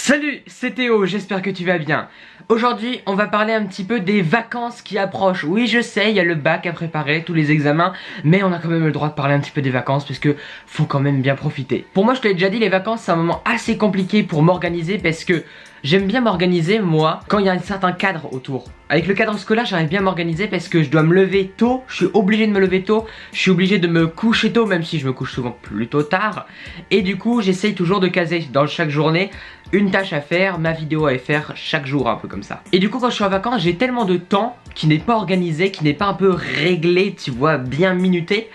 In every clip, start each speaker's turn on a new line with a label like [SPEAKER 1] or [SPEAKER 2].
[SPEAKER 1] Salut, c'est Théo, j'espère que tu vas bien. Aujourd'hui, on va parler un petit peu des vacances qui approchent. Oui, je sais, il y a le bac à préparer, tous les examens, mais on a quand même le droit de parler un petit peu des vacances parce que faut quand même bien profiter. Pour moi, je te l'ai déjà dit, les vacances, c'est un moment assez compliqué pour m'organiser parce que j'aime bien m'organiser, moi, quand il y a un certain cadre autour. Avec le cadre scolaire, j'arrive bien à m'organiser parce que je dois me lever tôt, je suis obligé de me lever tôt, je suis obligé de me coucher tôt, même si je me couche souvent plutôt tard. Et du coup, j'essaye toujours de caser dans chaque journée une tâche à faire, ma vidéo à faire chaque jour, un peu comme ça. Et du coup, quand je suis en vacances, j'ai tellement de temps qui n'est pas organisé, qui n'est pas un peu réglé, tu vois, bien minuté,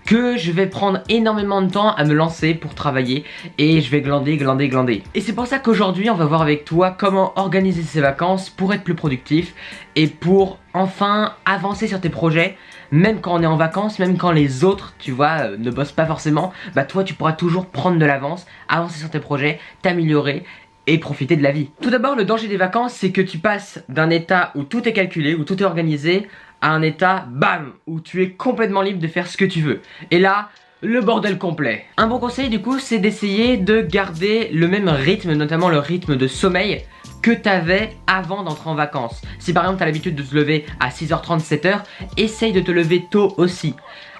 [SPEAKER 1] que je vais prendre énormément de temps à me lancer pour travailler et je vais glander. Et c'est pour ça qu'aujourd'hui on va voir avec toi comment organiser ses vacances pour être plus productif et pour enfin avancer sur tes projets. Même quand on est en vacances, même quand les autres, tu vois, ne bossent pas forcément, bah toi tu pourras toujours prendre de l'avance, avancer sur tes projets, t'améliorer et profiter de la vie. Tout d'abord, le danger des vacances, c'est que tu passes d'un état où tout est calculé, où tout est organisé, à un état, bam, où tu es complètement libre de faire ce que tu veux. Et là, le bordel complet. Un bon conseil du coup, c'est d'essayer de garder le même rythme, notamment le rythme de sommeil que t'avais avant d'entrer en vacances. Si par exemple t'as l'habitude de te lever à 6h30, 7h, essaye de te lever tôt aussi.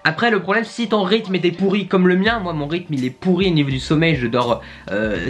[SPEAKER 1] Après le problème, si ton rythme était pourri comme le mien, moi mon rythme il est pourri au niveau du sommeil, je dors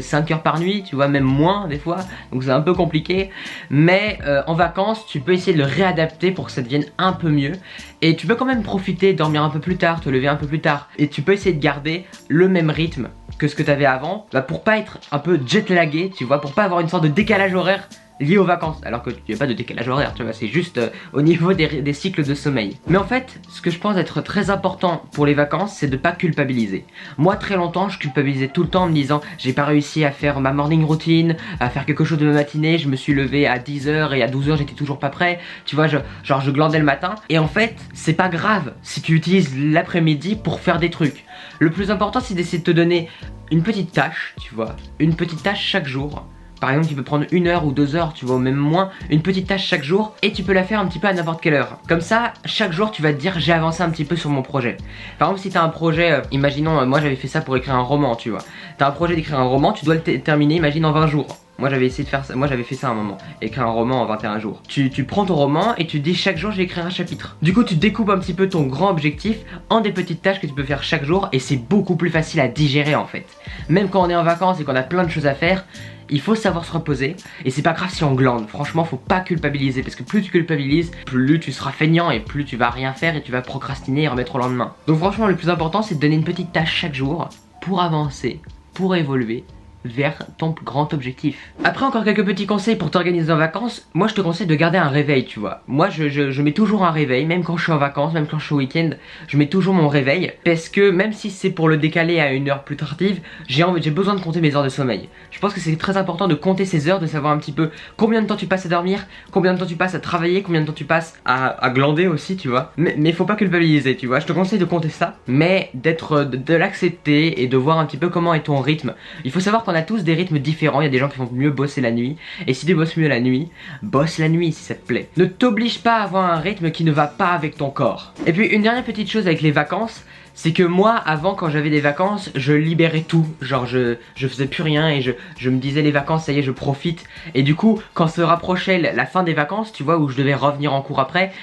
[SPEAKER 1] 5 heures par nuit, tu vois, même moins des fois, donc c'est un peu compliqué. Mais en vacances, tu peux essayer de le réadapter pour que ça devienne un peu mieux. Et tu peux quand même profiter, dormir un peu plus tard, te lever un peu plus tard. Et tu peux essayer de garder le même rythme que ce que tu avais avant, bah pour pas être un peu jet-lagué, tu vois, pour pas avoir une sorte de décalage horaire lié aux vacances, alors que tu n'as pas de décalage horaire, tu vois, c'est juste au niveau des cycles de sommeil. Mais en fait, ce que je pense être très important pour les vacances, c'est de pas culpabiliser. Moi, très longtemps, je culpabilisais tout le temps en me disant, j'ai pas réussi à faire ma morning routine, à faire quelque chose de ma matinée, je me suis levé à 10h et à 12h, j'étais toujours pas prêt, tu vois, je glandais le matin. Et en fait, c'est pas grave si tu utilises l'après-midi pour faire des trucs. Le plus important, c'est d'essayer de te donner une petite tâche, tu vois, une petite tâche chaque jour. Par exemple, tu peux prendre 1 heure ou 2 heures, tu vois, ou même moins, une petite tâche chaque jour, et tu peux la faire un petit peu à n'importe quelle heure. Comme ça, chaque jour, tu vas te dire, j'ai avancé un petit peu sur mon projet. Par exemple, si tu as un projet, imaginons, moi j'avais fait ça pour écrire un roman, tu vois. Tu as un projet d'écrire un roman, tu dois le terminer, imagine, en 20 jours. Moi j'avais essayé de faire ça, moi j'avais fait ça à un moment, écrire un roman en 21 jours. Tu prends ton roman et tu dis chaque jour je vais écrire un chapitre. Du coup tu découpes un petit peu ton grand objectif en des petites tâches que tu peux faire chaque jour et c'est beaucoup plus facile à digérer en fait. Même quand on est en vacances et qu'on a plein de choses à faire, il faut savoir se reposer et c'est pas grave si on glande. Franchement faut pas culpabiliser parce que plus tu culpabilises, plus tu seras feignant et plus tu vas rien faire et tu vas procrastiner et remettre au lendemain. Donc franchement le plus important c'est de donner une petite tâche chaque jour pour avancer, pour évoluer vers ton grand objectif. Après encore quelques petits conseils pour t'organiser en vacances. Moi je te conseille de garder un réveil, tu vois. Moi je mets toujours un réveil, même quand je suis en vacances, même quand je suis au week-end, je mets toujours mon réveil. Parce que même si c'est pour le décaler à une heure plus tardive, j'ai besoin de compter mes heures de sommeil. Je pense que c'est très important de compter ces heures, de savoir un petit peu combien de temps tu passes à dormir, combien de temps tu passes à travailler, combien de temps tu passes à glander aussi, tu vois. Mais faut pas culpabiliser, tu vois. Je te conseille de compter ça, mais de l'accepter et de voir un petit peu comment est ton rythme. Il faut savoir qu'on a tous des rythmes différents, il y a des gens qui vont mieux bosser la nuit, et si tu bosses mieux la nuit, bosse la nuit si ça te plaît. Ne t'oblige pas à avoir un rythme qui ne va pas avec ton corps. Et puis une dernière petite chose avec les vacances, c'est que moi avant quand j'avais des vacances, je libérais tout, genre je faisais plus rien et je me disais les vacances ça y est je profite. Et du coup quand se rapprochait la fin des vacances, tu vois, où je devais revenir en cours après,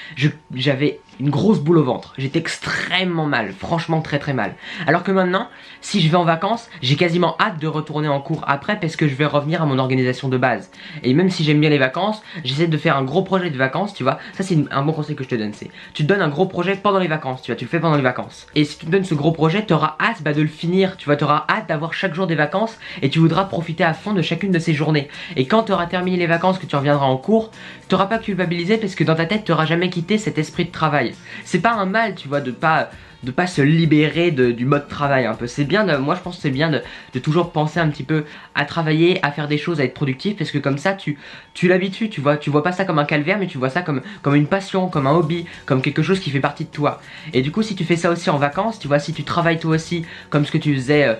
[SPEAKER 1] j'avais une grosse boule au ventre, j'étais extrêmement mal, franchement très mal. Alors que maintenant, si je vais en vacances, j'ai quasiment hâte de retourner en cours après parce que je vais revenir à mon organisation de base. Et même si j'aime bien les vacances, j'essaie de faire un gros projet de vacances, tu vois. Ça c'est un bon conseil que je te donne, c'est tu te donnes un gros projet pendant les vacances, tu vois, tu le fais pendant les vacances. Et si tu te donnes ce gros projet, tu auras hâte de le finir, tu vois, tu auras hâte d'avoir chaque jour des vacances et tu voudras profiter à fond de chacune de ces journées. Et quand tu auras terminé les vacances, que tu reviendras en cours, tu n'auras pas culpabilisé parce que dans ta tête, tu n'auras jamais quitté cet esprit de travail. C'est pas un mal, tu vois, de pas se libérer du mode travail un peu. C'est bien moi je pense que c'est bien de toujours penser un petit peu à travailler, à faire des choses, à être productif, parce que comme ça tu l'habitues, tu vois pas ça comme un calvaire, mais tu vois ça comme une passion, comme un hobby, comme quelque chose qui fait partie de toi. Et du coup si tu fais ça aussi en vacances, tu vois, si tu travailles toi aussi comme ce que tu faisais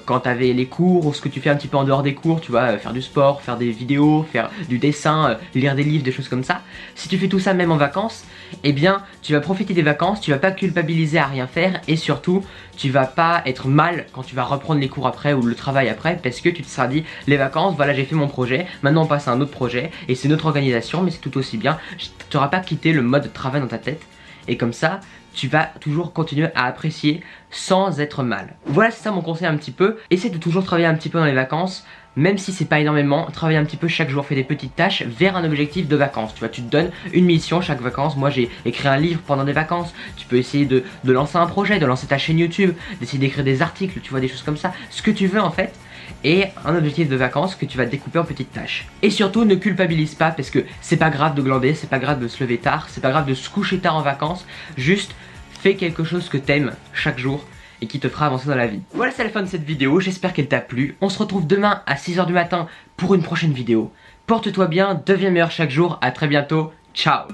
[SPEAKER 1] quand t'avais les cours ou ce que tu fais un petit peu en dehors des cours, tu vois, faire du sport, faire des vidéos, faire du dessin, lire des livres, des choses comme ça. Si tu fais tout ça même en vacances, eh bien tu vas profiter des vacances, tu vas pas culpabiliser à rien faire et surtout tu vas pas être mal quand tu vas reprendre les cours après ou le travail après, parce que tu te seras dit les vacances, voilà, j'ai fait mon projet, maintenant on passe à un autre projet et c'est une autre organisation, mais c'est tout aussi bien. Tu n'auras pas quitté le mode travail dans ta tête et comme ça tu vas toujours continuer à apprécier sans être mal. Voilà, c'est ça mon conseil un petit peu. Essaie de toujours travailler un petit peu dans les vacances, même si c'est pas énormément, travaille un petit peu chaque jour, fais des petites tâches vers un objectif de vacances. Tu vois, tu te donnes une mission chaque vacances. Moi j'ai écrit un livre pendant des vacances. Tu peux essayer de lancer un projet, de lancer ta chaîne YouTube, d'essayer d'écrire des articles, tu vois, des choses comme ça. Ce que tu veux en fait. Et un objectif de vacances que tu vas découper en petites tâches. Et surtout ne culpabilise pas, parce que c'est pas grave de glander, c'est pas grave de se lever tard, c'est pas grave de se coucher tard en vacances. Juste fais quelque chose que t'aimes chaque jour et qui te fera avancer dans la vie. Voilà, c'est la fin de cette vidéo, j'espère qu'elle t'a plu. On se retrouve demain à 6 h du matin pour une prochaine vidéo. Porte-toi bien, deviens meilleur chaque jour, à très bientôt, ciao.